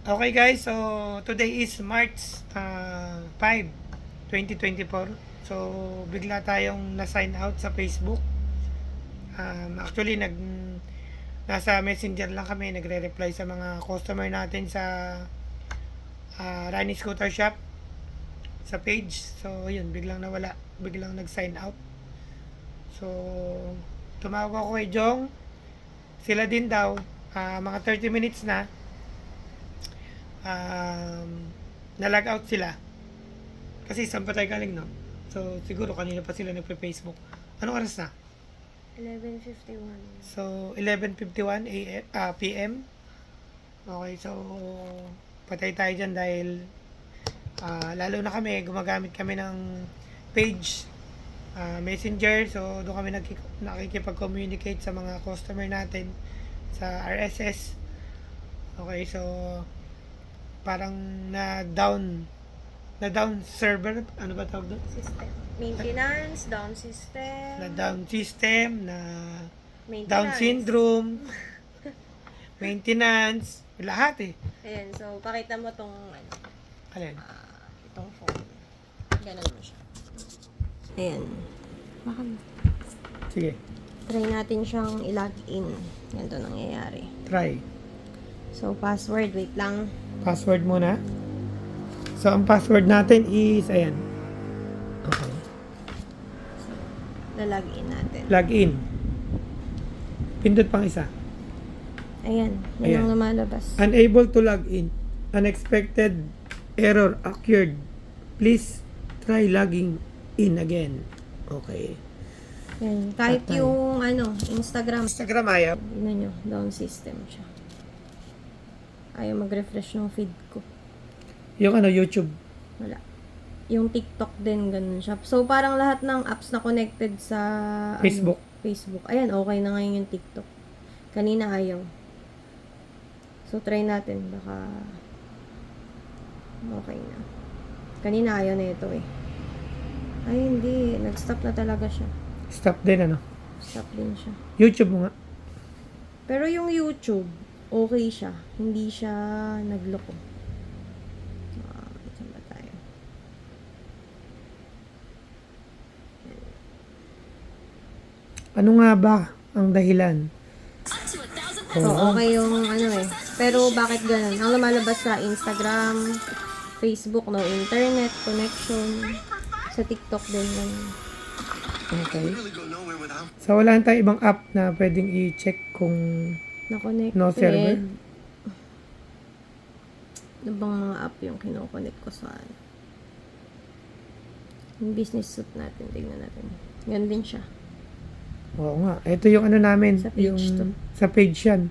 Okay guys, so today is March 5, 2024. So bigla tayong na-sign out sa Facebook. Actually nasa Messenger lang kami, nagre-reply sa mga customer natin sa Rani Scooter Shop sa page. So yun, biglang nawala, biglang nag-sign out. So tumawag ako kay Jong, sila din daw, mga 30 minutes na na-log out sila. Kasi saan pa tayo galing, no? So, siguro kanina pa sila nagpe-Facebook. Anong oras na? 11:51. So, 11:51 PM. Okay, so patay tayo dyan dahil lalo na kami, gumagamit kami ng page, Messenger. So, doon kami nakikipag-communicate sa mga customer natin sa RSS. Okay, so parang na-down server, ano ba tawag doon? System. Maintenance, down system. Na-down system, na Maintenance. Down syndrome, maintenance, lahat eh. Ayan, so pakita mo tong Alin? itong phone. Ganun mo siya. Ayan. Baka Sige, try natin siyang i-log in. Ganito nangyayari. try. So, password. Wait lang. Password muna. So, ang password natin is, ayan. Okay. Na-log in natin. Log in. Pindot pang isa. Ayan. Yan Ayan. ang lumalabas. Unable to log in. Unexpected error occurred. Please try logging in again. Okay. Yan. Kahit Patay. yung Instagram. Instagram ayaw. Tignan nyo. Down system siya. Ayaw mag-refresh ng feed ko. Yung YouTube. Wala. Yung TikTok din, ganun siya. So, parang lahat ng apps na connected sa Facebook. Facebook. Ayan, okay na ngayon yung TikTok. Kanina ayaw. So, try natin. Baka okay na. Kanina ayaw na ito eh. Ay, hindi. Nag-stop na talaga siya. Stop din, ano? Stop din siya. YouTube mo nga. Pero yung YouTube, okay siya. Hindi siya nagloko. Saan ba tayo? Ano nga ba ang dahilan? So, okay yung Pero bakit ganun? Ang lumalabas sa Instagram, Facebook, no internet, connection. Sa TikTok din ganun. Okay. So, wala tayong ibang app na pwedeng i-check kung Na-connected. no server? Ano bang mga app yung kinoconnect ko sa yung business suit natin. Tingnan natin. Yan din siya. Oo nga. Ito yung ano namin. Sa page yung to. sa page yan.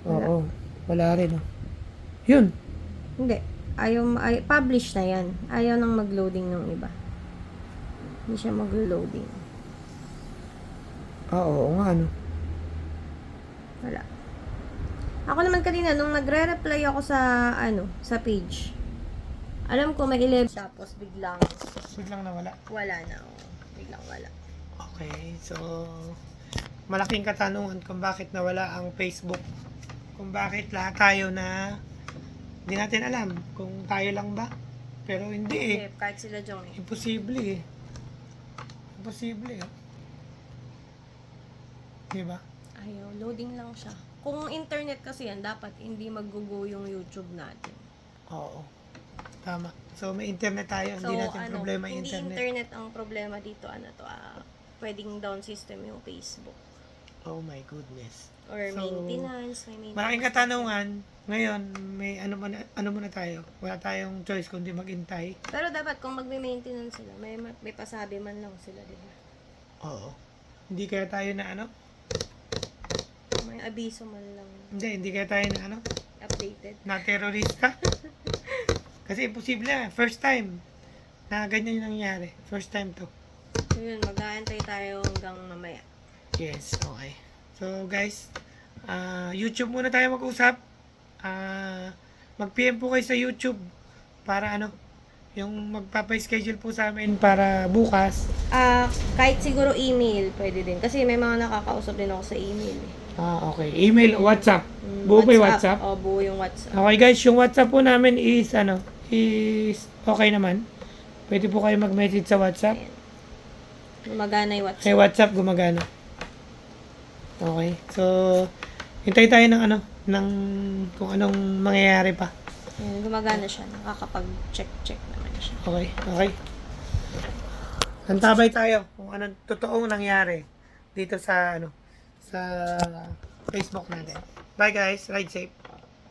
Wala. Oo. Wala rin. Oh. Yun. Hindi. Publish na yan. Ayaw nang mag-loading ng iba. Hindi siya mag-loading. Oo nga. Ano. Wala. Ako naman kanina, nung nagre-reply ako sa page, alam ko may 11, tapos biglang Biglang nawala. wala na. Biglang wala. Okay. So, malaking katanungan kung bakit nawala ang Facebook. Kung bakit lahat tayo na hindi natin alam kung tayo lang ba. Pero hindi eh. Kahit sila Johnny. Imposible eh. Imposible eh. Diba? Ayaw, loading lang siya. Kung internet kasi yan, dapat hindi mag-go yung YouTube natin. Oo. Tama. So, may internet tayo. So, Hindi natin problema yung hindi internet ang problema dito, pwedeng down system yung Facebook. Oh my goodness. Or So, maintenance, may maintenance. Malaking katanungan. Ngayon, may ano muna tayo. Wala tayong choice kundi maghintay. Pero dapat kung magme-maintenance sila, may pasabi man lang sila, di ba? Oo. Hindi kaya tayo na ano? May abiso man lang Hindi kaya tayo na ano? updated. Na terorista. Kasi imposible na. First time na ganyan yung nangyari. First time to. So yun, mag-aantay tayo hanggang mamaya. Yes, okay. So guys, YouTube muna tayo mag-usap. Mag-PM po kayo sa YouTube para Yung magpapa-schedule po sa amin para bukas. Kahit siguro email, pwede din. Kasi may mga nakakausap din ako sa email. Okay. Email, WhatsApp. Buo ba yung WhatsApp? Buo yung WhatsApp. Okay guys, yung WhatsApp po namin is okay naman. Pwede po kayo mag-message sa WhatsApp. Ayan. Gumagana yung WhatsApp. Kay WhatsApp gumagana. Okay. So, hintay tayo ng kung anong mangyayari pa. Ayan, gumagana siya. Nakakapag-check naman siya. Okay. Antabay tayo kung anong totoong nangyari dito sa sa Facebook natin. Bye guys, ride safe.